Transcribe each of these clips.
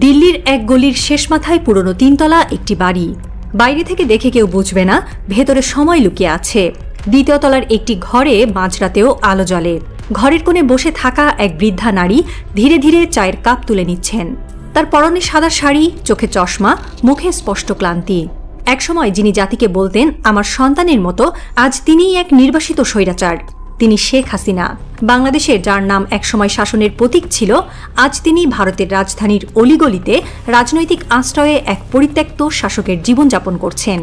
দিল্লির এক গলির শেষ মাথায় পুরনো 3 তলা একটি বাড়ি। বাইরে থেকে দেখে কেউ বুঝবে না ভেতরে সময় লুকিয়ে আছে। 2য় তলার একটি ঘরে মাঝরাতেও আলো জ্বলে। ঘরের কোণে বসে থাকা এক বৃদ্ধা নারী ধীরে ধীরে চায়ের কাপ তুলে নিচ্ছেন। তার পরনে সাদা শাড়ি, চোখে চশমা, মুখে স্পষ্ট ক্লান্তি। একসময় যিনি জাতিকে বলতেন আমার সন্তানের মতো, আজ তিনিই এক নির্বাসিত স্বৈরাচার। তিনি শেখ হাসিনা। বাংলাদেশের যার নাম একসময় শাসনের প্রতীক ছিল, আজ তিনি ভারতের রাজধানীর অলিগলিতে রাজনৈতিক আশ্রয়ে এক পরিত্যক্ত শাসকের জীবনযাপন করছেন।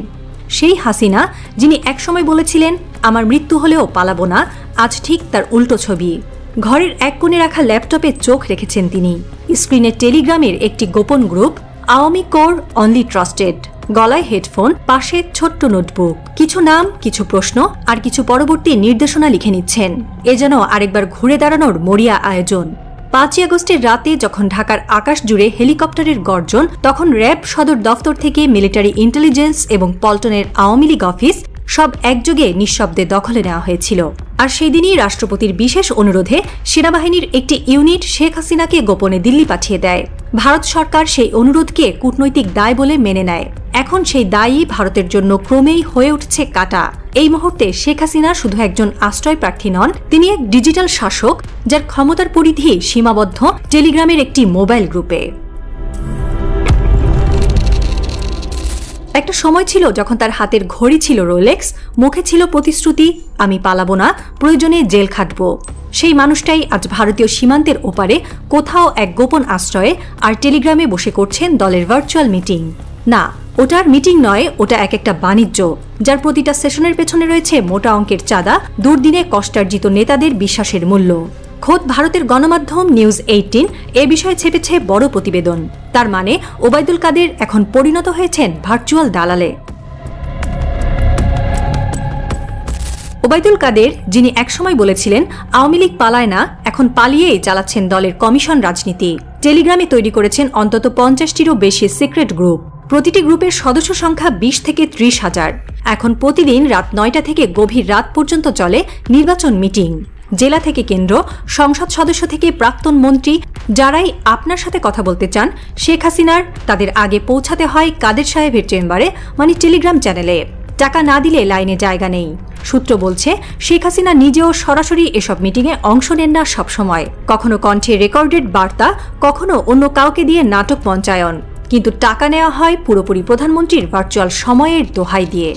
সেই হাসিনা যিনি একসময় বলেছিলেন আমার মৃত্যু হলেও পালাবো না, আজ ঠিক তার উল্টো ছবি। ঘরের এক কোণে রাখা ল্যাপটপে চোখ রেখেছেন তিনি। স্ক্রিনে টেলিগ্রামের একটি গোপন group, Awami core only trusted. গলায় হেডফোন, পাশে ছোট্ট নোটবুক। কিছু নাম, কিছু প্রশ্ন আর কিছু পরবর্তী নির্দেশনা লিখে নিচ্ছেন। এ যেন আরেকবার ঘুরে দাঁড়ানোর মরিয়া আয়োজন। 5ই আগস্টের রাতে যখন ঢাকার আকাশ জুড়ে হেলিকপ্টারের গর্জন, তখন র্যাব সদর দফতর থেকে মিলিটারি ইন্টেলিজেন্স এবং পল্টনের আওয়ামী লীগ অফিস সব একযোগে নিঃশব্দে দখলে নেওয়া হয়েছিল। আর সেই দিনই রাষ্ট্রপতির বিশেষ অনুরোধে সেনাবাহিনীর একটি ইউনিট শেখ হাসিনাকে গোপনে দিল্লি পাঠিয়ে দেয়। ভারত সরকার সেই অনুরোধকে কূটনৈতিক দায় বলে মেনে নেয়। এখন সেই দায়ই ভারতের জন্য ক্রমেই হয়ে উঠছে কাটা। এই মুহূর্তে শেখ হাসিনা শুধু একজন আশ্রয় প্রার্থী নন, তিনি এক ডিজিটাল শাসক যার ক্ষমতার পরিধি সীমাবদ্ধ টেলিগ্রামের একটি মোবাইল গ্রুপে। একটা সময় ছিল যখন তার হাতের ঘড়ি ছিল রোলেক্স, মুখে ছিল প্রতিশ্রুতি আমি পালাবো না, প্রয়োজনে জেল খাটবো। সেই মানুষটাই আজ ভারতীয় সীমান্তের ওপারে কোথাও এক গোপন আশ্রয়ে আর টেলিগ্রামে বসে করছেন দলের ভার্চুয়াল মিটিং। না, ওটার মিটিং নয়, ওটা একটা বাণিজ্য, যার প্রতিটা সেশনের পেছনে রয়েছে মোটা অঙ্কের চাঁদা, দুর্দিনে কষ্টার্জিত নেতাদের বিশ্বাসের মূল্য। খোদ ভারতের গণমাধ্যম নিউজ 18 এ বিষয়ে ছেপেছে বড় প্রতিবেদন। তার মানে ওবায়দুল কাদের এখন পরিণত হয়েছেন ভার্চুয়াল দালালে। ওবায়দুল কাদের, যিনি একসময় বলেছিলেন আওয়ামী লীগ পালায় না, এখন পালিয়েই চালাচ্ছেন দলের কমিশন রাজনীতি। টেলিগ্রামে তৈরি করেছেন অন্তত 50টিরও বেশি সিক্রেট গ্রুপ। প্রতিটি গ্রুপের সদস্য সংখ্যা 20 থেকে 30 হাজার। এখন প্রতিদিন রাত 9টা থেকে গভীর রাত পর্যন্ত চলে নির্বাচন মিটিং। জেলা থেকে কেন্দ্র, সংসদ সদস্য থেকে প্রাক্তন মন্ত্রী, যারাই আপনার সাথে কথা বলতে চান শেখ হাসিনার, তাদের আগে পৌঁছাতে হয় কাদের সাহেবের চেম্বারে, মানে টেলিগ্রাম চ্যানেলে। টাকা না দিলে লাইনে জায়গা নেই। সূত্র বলছে শেখ হাসিনা নিজেও সরাসরি এসব মিটিংয়ে অংশ নেন না সবসময়। কখনো কণ্ঠে রেকর্ডেড বার্তা, কখনো অন্য কাউকে দিয়ে নাটক মঞ্চায়ন। কিন্তু টাকা নেওয়া হয় পুরোপুরি প্রধানমন্ত্রীর ভার্চুয়াল সময়ের দোহাই দিয়ে।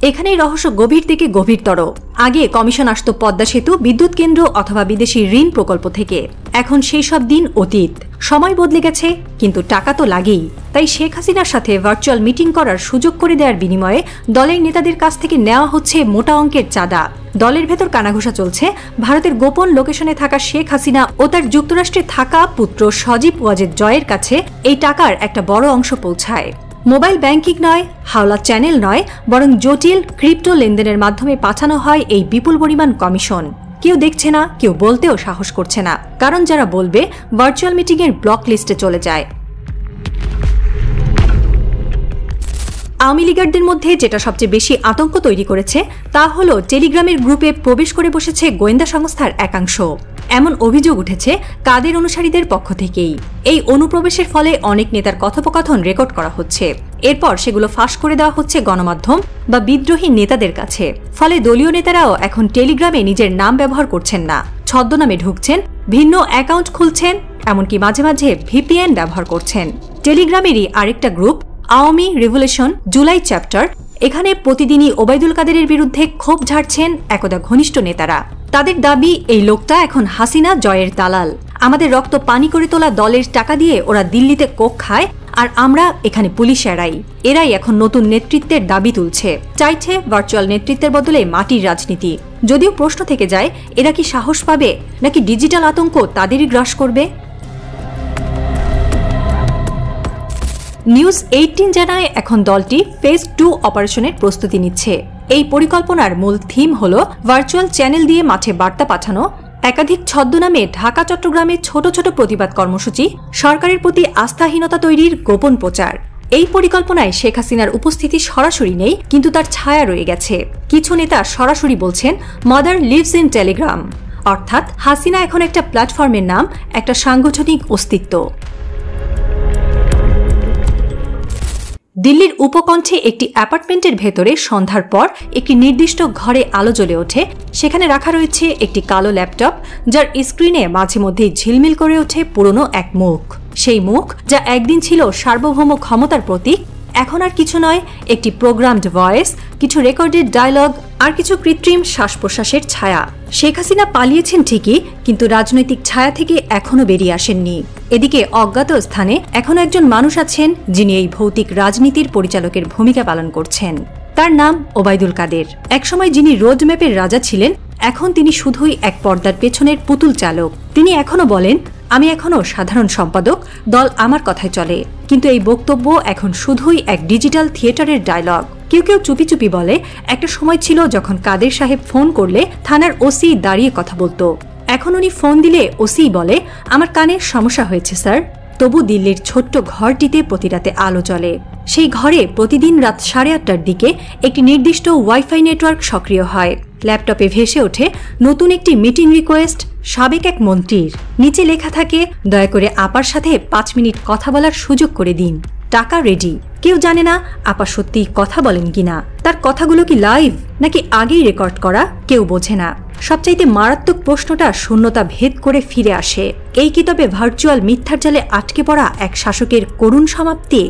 এখানেই রহস্য গভীর থেকে গভীরতর। আগে কমিশন আসত পদ্মা সেতু, বিদ্যুৎ কেন্দ্র অথবা বিদেশি ঋণ প্রকল্প থেকে। এখন সেই সব দিন অতীত। সময় বদলে গেছে, কিন্তু টাকা তো লাগেই। তাই শেখ হাসিনার সাথে ভার্চুয়াল মিটিং করার সুযোগ করে দেওয়ার বিনিময়ে দলের নেতাদের কাছ থেকে নেওয়া হচ্ছে মোটা অঙ্কের চাঁদা। দলের ভেতর কানাঘুষা চলছে। ভারতের গোপন লোকেশনে থাকা শেখ হাসিনা ও তার যুক্তরাষ্ট্রে থাকা পুত্র সজীব ওয়াজেদ জয়ের কাছে এই টাকার একটা বড় অংশ পৌঁছায়। মোবাইল ব্যাংকিং নয়, হাওলা চ্যানেল নয়, বরং জটিল ক্রিপ্টো লেনদেনের মাধ্যমে পাঠানো হয় এই বিপুল পরিমাণ কমিশন। কেউ দেখছে না, কেউ বলতেও সাহস করছে না, কারণ যারা বলবে ভার্চুয়াল মিটিংয়ের ব্লক লিস্টে চলে যায়। আওয়ামী লীগারদের মধ্যে যেটা সবচেয়ে বেশি আতঙ্ক তৈরি করেছে তা হলো টেলিগ্রামের গ্রুপে প্রবেশ করে বসেছে গোয়েন্দা সংস্থার একাংশ। এমন অভিযোগ উঠেছে কাদের অনুসারীদের পক্ষ থেকেই। এই অনুপ্রবেশের ফলে অনেক নেতার কথোপকথন রেকর্ড করা হচ্ছে। এরপর সেগুলো ফাঁস করে দেওয়া হচ্ছে গণমাধ্যম বা বিদ্রোহী নেতাদের কাছে। ফলে দলীয় নেতারাও এখন টেলিগ্রামে নিজের নাম ব্যবহার করছেন না, ছদ্মনামে ঢুকছেন, ভিন্ন অ্যাকাউন্ট খুলছেন, এমনকি মাঝে মাঝে ভিপিএন ব্যবহার করছেন। টেলিগ্রামেরই আরেকটা group, Awami revolution July chapter, এখানে প্রতিদিনই ওবায়দুল কাদেরের বিরুদ্ধে ক্ষোভ ঝাড়ছেন একদা ঘনিষ্ঠ নেতারা। তাদের দাবি এই লোকটা এখন হাসিনা জয়ের দালাল। আমাদের রক্ত পানি করে তোলা দলের টাকা দিয়ে ওরা দিল্লিতে কোক খায়, আর আমরা এখানে পুলিশ এড়াই। এরাই এখন নতুন নেতৃত্বের দাবি তুলছে, চাইছে ভার্চুয়াল নেতৃত্বের বদলে মাটির রাজনীতি। যদিও প্রশ্ন থেকে যায়, এরা কি সাহস পাবে, নাকি ডিজিটাল আতঙ্ক তাদেরই গ্রাস করবে? নিউজ 18 জানায় এখন দলটি ফেজ 2 অপারেশনের প্রস্তুতি নিচ্ছে। এই পরিকল্পনার মূল থিম হল ভার্চুয়াল চ্যানেল দিয়ে মাঠে বার্তা পাঠানো, একাধিক ছদ্মনামে ঢাকা চট্টগ্রামে ছোট ছোট প্রতিবাদ কর্মসূচি, সরকারের প্রতি আস্থাহীনতা তৈরির গোপন প্রচার। এই পরিকল্পনায় শেখ হাসিনার উপস্থিতি সরাসরি নেই, কিন্তু তার ছায়া রয়ে গেছে। কিছু নেতা সরাসরি বলছেন মাদার লিভস ইন টেলিগ্রাম। অর্থাৎ হাসিনা এখন একটা প্ল্যাটফর্মের নাম, একটা সাংগঠনিক অস্তিত্ব। দিল্লির উপকণ্ঠে একটি অ্যাপার্টমেন্টের ভেতরে সন্ধ্যার পর একটি নির্দিষ্ট ঘরে আলো জ্বলে ওঠে। সেখানে রাখা রয়েছে একটি কালো ল্যাপটপ, যার স্ক্রিনে মাঝে মধ্যেই ঝিলমিল করে ওঠে পুরনো এক মুখ। সেই মুখ যা একদিন ছিল সার্বভৌম ক্ষমতার প্রতীক, এখন আর কিছু নয়, একটি প্রোগ্রামড ভয়েস, কিছু রেকর্ডেড ডায়লগ আর কিছু কৃত্রিম শ্বাস প্রশ্বাসের ছায়া। শেখ হাসিনা পালিয়েছেন ঠিকই, কিন্তু রাজনৈতিক ছায়া থেকে এখনো বেরিয়ে আসেননি। এদিকে অজ্ঞাত স্থানে এখনো একজন মানুষ আছেন যিনি এই ভৌতিক রাজনীতির পরিচালকের ভূমিকা পালন করছেন। তার নাম ওবায়দুল কাদের। একসময় যিনি রোডম্যাপের রাজা ছিলেন, এখন তিনি শুধুই এক পর্দার পেছনের পুতুল চালক। তিনি এখনো বলেন, আমি এখনো সাধারণ সম্পাদক, দল আমার কথায় চলে। কিন্তু এই বক্তব্য এখন শুধুই এক ডিজিটাল থিয়েটারের ডায়লগ। কেউ কেউ চুপি চুপি বলে, একটা সময় ছিল যখন কাদের সাহেব ফোন করলে থানার ওসি দাঁড়িয়ে কথা বলতো। এখন উনি ফোন দিলে ওসি বলে, আমার কানের সমস্যা হয়েছে স্যার। তবু দিল্লির ছোট্ট ঘরটিতে প্রতি রাতে আলো জ্বলে। সেই ঘরে প্রতিদিন রাত 8:30টার দিকে একটি নির্দিষ্ট ওয়াইফাই নেটওয়ার্ক সক্রিয় হয়। ল্যাপটপে ভেসে ওঠে নতুন একটি মিটিং রিকোয়েস্ট সাবেক এক মন্ত্রীর। নিচে লেখা থাকে, দয়া করে আপার সাথে 5 মিনিট কথা বলার সুযোগ করে দিন, টাকা রেডি। কেউ জানে না আপা সত্যিই কথা বলেন কিনা, তার কথাগুলো কি লাইভ নাকি আগেই রেকর্ড করা, কেউ বোঝে না। সবচাইতে মারাত্মক প্রশ্নটা শূন্যতা ভেদ করে ফিরে আসে, এই কি তবে ভার্চুয়াল মিথ্যার জালে আটকে পড়া এক শাসকের করুণ সমাপ্তি?